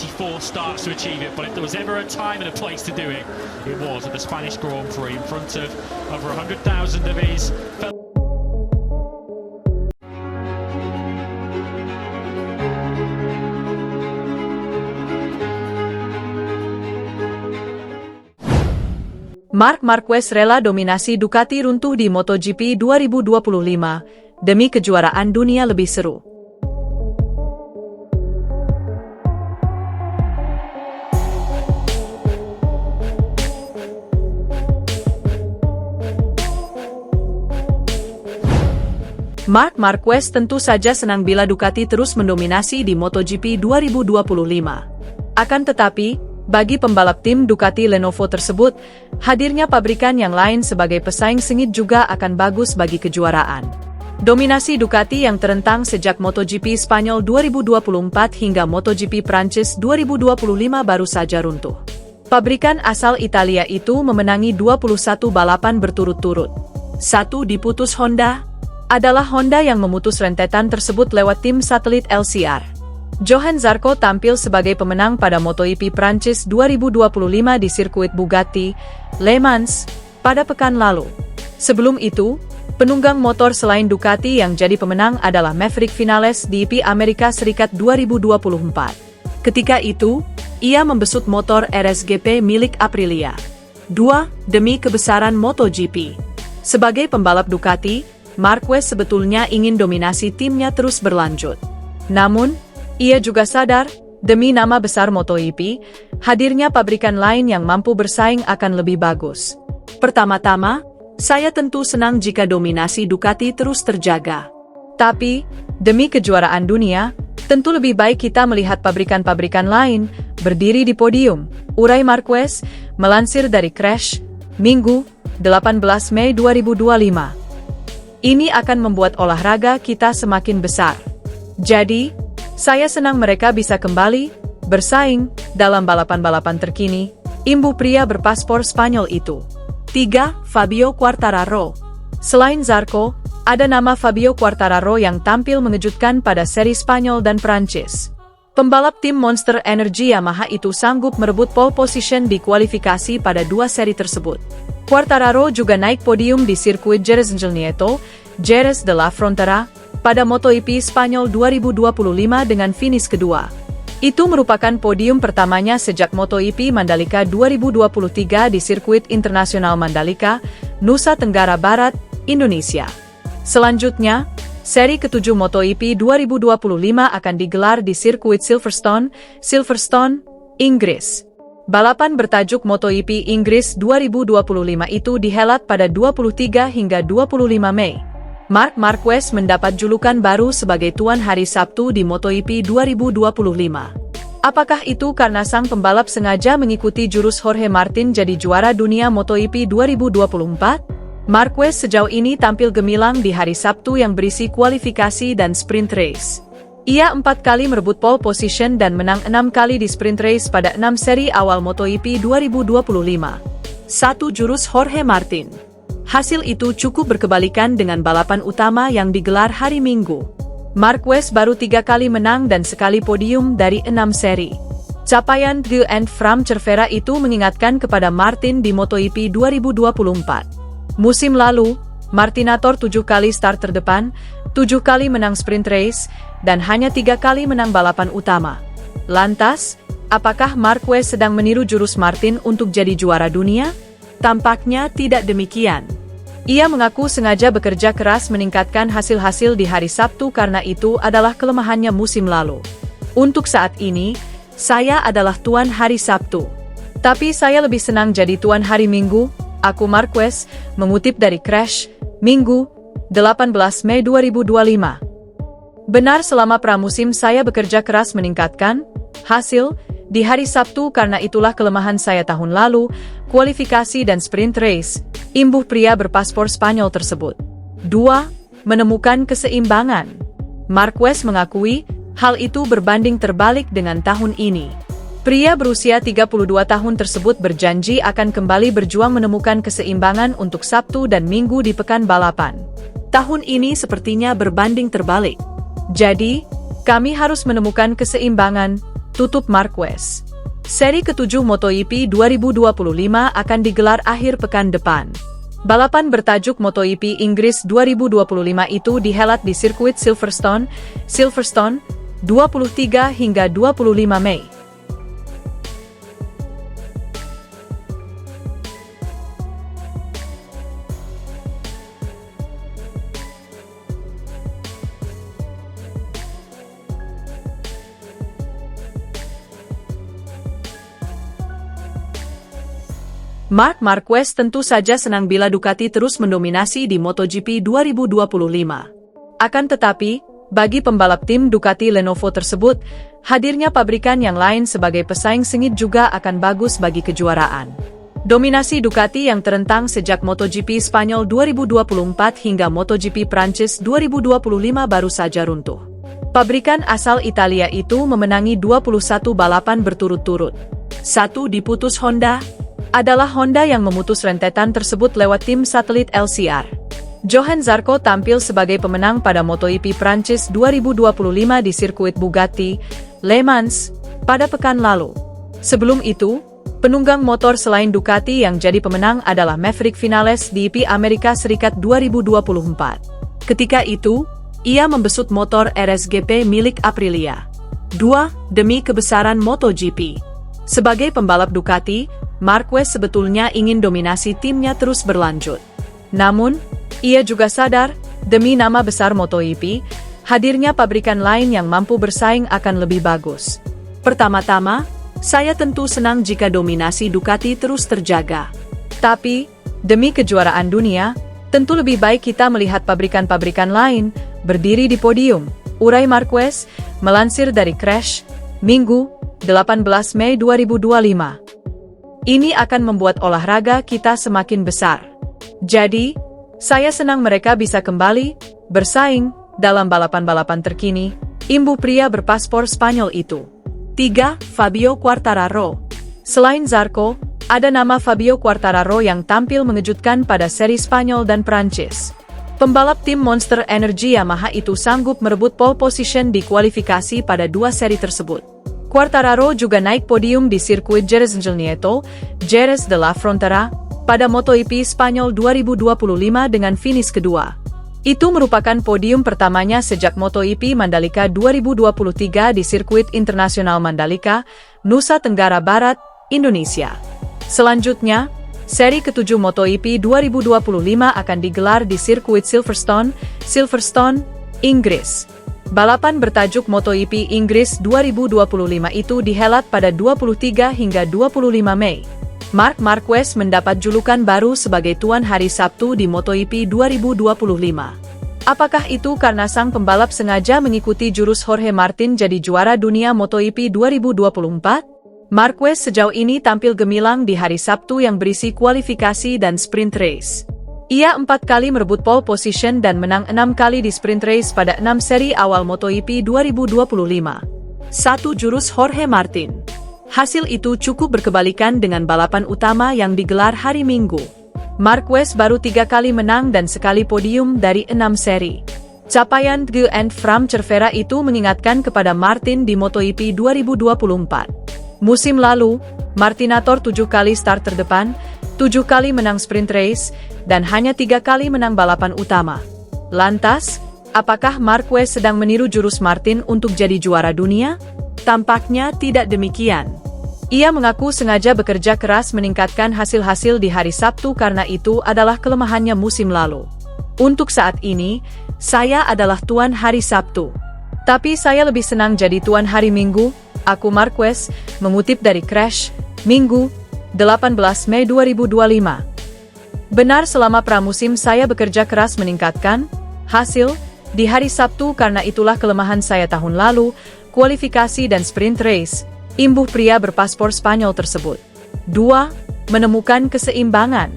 1994 starts to achieve it, but if there was ever a time and a place to do it, it was at the Spanish Grand Prix in front of over 100,000 of his fellow. Marc Marquez rela dominasi Ducati runtuh di MotoGP 2025 demi kejuaraan dunia lebih seru. Marc Marquez tentu saja senang bila Ducati terus mendominasi di MotoGP 2025. Akan tetapi, bagi pembalap tim Ducati Lenovo tersebut, hadirnya pabrikan yang lain sebagai pesaing sengit juga akan bagus bagi kejuaraan. Dominasi Ducati yang terentang sejak MotoGP Spanyol 2024 hingga MotoGP Prancis 2025 baru saja runtuh. Pabrikan asal Italia itu memenangi 21 balapan berturut-turut. Satu diputus Honda, adalah Honda yang memutus rentetan tersebut lewat tim satelit LCR. Johann Zarco tampil sebagai pemenang pada MotoGP Prancis 2025 di sirkuit Bugatti, Le Mans, pada pekan lalu. Sebelum itu, penunggang motor selain Ducati yang jadi pemenang adalah Maverick Vinales di IP Amerika Serikat 2024. Ketika itu, ia membesut motor RSGP milik Aprilia. 2. Demi kebesaran MotoGP. Sebagai pembalap Ducati, Marquez sebetulnya ingin dominasi timnya terus berlanjut. Namun, ia juga sadar, demi nama besar MotoGP, hadirnya pabrikan lain yang mampu bersaing akan lebih bagus. Pertama-tama, saya tentu senang jika dominasi Ducati terus terjaga. Tapi, demi kejuaraan dunia, tentu lebih baik kita melihat pabrikan-pabrikan lain berdiri di podium, urai Marquez, melansir dari Crash, Minggu, 18 Mei 2025. Ini akan membuat olahraga kita semakin besar. Jadi, saya senang mereka bisa kembali bersaing dalam balapan-balapan terkini, imbuh pria berpaspor Spanyol itu. 3. Fabio Quartararo. Selain Zarco, ada nama Fabio Quartararo yang tampil mengejutkan pada seri Spanyol dan Prancis. Pembalap tim Monster Energy Yamaha itu sanggup merebut pole position di kualifikasi pada dua seri tersebut. Quartararo juga naik podium di sirkuit Jerez Nieto, Jerez de la Frontera, pada MotoGP Spanyol 2025 dengan finish kedua. Itu merupakan podium pertamanya sejak MotoGP Mandalika 2023 di sirkuit internasional Mandalika, Nusa Tenggara Barat, Indonesia. Selanjutnya, seri ke-7 MotoGP 2025 akan digelar di sirkuit Silverstone, Inggris. Balapan bertajuk MotoGP Inggris 2025 itu dihelat pada 23 hingga 25 Mei. Marc Marquez mendapat julukan baru sebagai Tuan Hari Sabtu di MotoGP 2025. Apakah itu karena sang pembalap sengaja mengikuti jurus Jorge Martin jadi juara dunia MotoGP 2024? Marquez sejauh ini tampil gemilang di hari Sabtu yang berisi kualifikasi dan sprint race. Ia 4 kali merebut pole position dan menang 6 kali di sprint race pada 6 seri awal MotoGP 2025. 1 jurus Jorge Martin. Hasil itu cukup berkebalikan dengan balapan utama yang digelar hari Minggu. Marquez baru 3 kali menang dan sekali podium dari 6 seri. Capaian The End from Cervera itu mengingatkan kepada Martin di MotoGP 2024. Musim lalu, Martinator 7 kali start terdepan, 7 kali menang sprint race, dan hanya 3 kali menang balapan utama. Lantas, apakah Marquez sedang meniru jurus Martin untuk jadi juara dunia? Tampaknya tidak demikian. Ia mengaku sengaja bekerja keras meningkatkan hasil-hasil di hari Sabtu karena itu adalah kelemahannya musim lalu. Untuk saat ini, saya adalah Tuan Hari Sabtu. Tapi saya lebih senang jadi Tuan Hari Minggu, aku Marquez, mengutip dari Crash, Minggu, 18 Mei 2025. Benar selama pramusim saya bekerja keras meningkatkan hasil di hari Sabtu karena itulah kelemahan saya tahun lalu, kualifikasi dan sprint race, imbuh pria berpaspor Spanyol tersebut. 2. Menemukan keseimbangan. Marquez mengakui, hal itu berbanding terbalik dengan tahun ini. Pria berusia 32 tahun tersebut berjanji akan kembali berjuang menemukan keseimbangan untuk Sabtu dan Minggu di pekan balapan. Tahun ini sepertinya berbanding terbalik. Jadi, kami harus menemukan keseimbangan, tutup Marquez. Seri ke-7 MotoGP 2025 akan digelar akhir pekan depan. Balapan bertajuk MotoGP Inggris 2025 itu dihelat di sirkuit Silverstone, 23 hingga 25 Mei. Marc Marquez tentu saja senang bila Ducati terus mendominasi di MotoGP 2025. Akan tetapi, bagi pembalap tim Ducati Lenovo tersebut, hadirnya pabrikan yang lain sebagai pesaing sengit juga akan bagus bagi kejuaraan. Dominasi Ducati yang terentang sejak MotoGP Spanyol 2024 hingga MotoGP Prancis 2025 baru saja runtuh. Pabrikan asal Italia itu memenangi 21 balapan berturut-turut. Satu diputus Honda, adalah Honda yang memutus rentetan tersebut lewat tim satelit LCR. Johann Zarco tampil sebagai pemenang pada MotoGP Prancis 2025 di sirkuit Bugatti, Le Mans, pada pekan lalu. Sebelum itu, penunggang motor selain Ducati yang jadi pemenang adalah Maverick Vinales di IP Amerika Serikat 2024. Ketika itu, ia membesut motor RSGP milik Aprilia. 2. Demi kebesaran MotoGP. Sebagai pembalap Ducati, Marquez sebetulnya ingin dominasi timnya terus berlanjut. Namun, ia juga sadar, demi nama besar MotoGP, hadirnya pabrikan lain yang mampu bersaing akan lebih bagus. Pertama-tama, saya tentu senang jika dominasi Ducati terus terjaga. Tapi, demi kejuaraan dunia, tentu lebih baik kita melihat pabrikan-pabrikan lain berdiri di podium, urai Marquez, melansir dari Crash, Minggu, 18 Mei 2025. Ini akan membuat olahraga kita semakin besar. Jadi, saya senang mereka bisa kembali bersaing dalam balapan-balapan terkini, imbuh pria berpaspor Spanyol itu. 3. Fabio Quartararo. Selain Zarco, ada nama Fabio Quartararo yang tampil mengejutkan pada seri Spanyol dan Prancis. Pembalap tim Monster Energy Yamaha itu sanggup merebut pole position di kualifikasi pada dua seri tersebut. Quartararo juga naik podium di sirkuit Jerez de la Frontera, pada MotoGP Spanyol 2025 dengan finish kedua. Itu merupakan podium pertamanya sejak MotoGP Mandalika 2023 di sirkuit internasional Mandalika, Nusa Tenggara Barat, Indonesia. Selanjutnya, seri ke-7 MotoGP 2025 akan digelar di sirkuit Silverstone, Inggris. Balapan bertajuk MotoGP Inggris 2025 itu dihelat pada 23 hingga 25 Mei. Marc Marquez mendapat julukan baru sebagai Tuan Hari Sabtu di MotoGP 2025. Apakah itu karena sang pembalap sengaja mengikuti jurus Jorge Martin jadi juara dunia MotoGP 2024? Marquez sejauh ini tampil gemilang di hari Sabtu yang berisi kualifikasi dan sprint race. Ia 4 kali merebut pole position dan menang 6 kali di sprint race pada 6 seri awal MotoGP 2025. 1 jurus Jorge Martin. Hasil itu cukup berkebalikan dengan balapan utama yang digelar hari Minggu. Marquez baru 3 kali menang dan sekali podium dari 6 seri. Capaian Ge and Fram Cervera itu mengingatkan kepada Martin di MotoGP 2024. Musim lalu, Martinator 7 kali start terdepan, 7 kali menang sprint race, dan hanya 3 kali menang balapan utama. Lantas, apakah Marquez sedang meniru jurus Martin untuk jadi juara dunia? Tampaknya tidak demikian. Ia mengaku sengaja bekerja keras meningkatkan hasil-hasil di hari Sabtu karena itu adalah kelemahannya musim lalu. Untuk saat ini, saya adalah Tuan Hari Sabtu. Tapi saya lebih senang jadi Tuan Hari Minggu, aku Marquez, mengutip dari Crash, Minggu, 18 Mei 2025. Benar selama pramusim saya bekerja keras meningkatkan hasil di hari Sabtu karena itulah kelemahan saya tahun lalu, kualifikasi dan sprint race, imbuh pria berpaspor Spanyol tersebut. 2. Menemukan keseimbangan.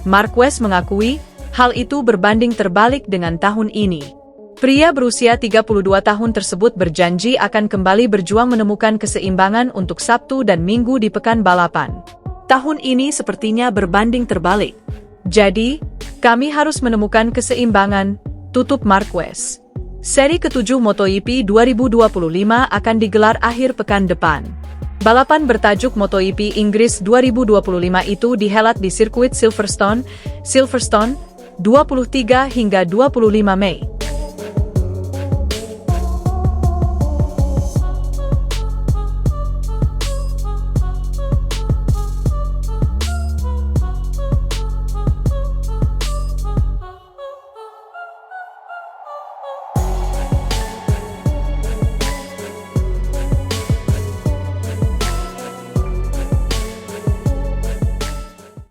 Marquez mengakui, hal itu berbanding terbalik dengan tahun ini. Pria berusia 32 tahun tersebut berjanji akan kembali berjuang menemukan keseimbangan untuk Sabtu dan Minggu di pekan balapan. Tahun ini sepertinya berbanding terbalik. Jadi, kami harus menemukan keseimbangan, tutup Marquez. Seri ke-7 MotoGP 2025 akan digelar akhir pekan depan. Balapan bertajuk MotoGP Inggris 2025 itu dihelat di sirkuit Silverstone, 23 hingga 25 Mei.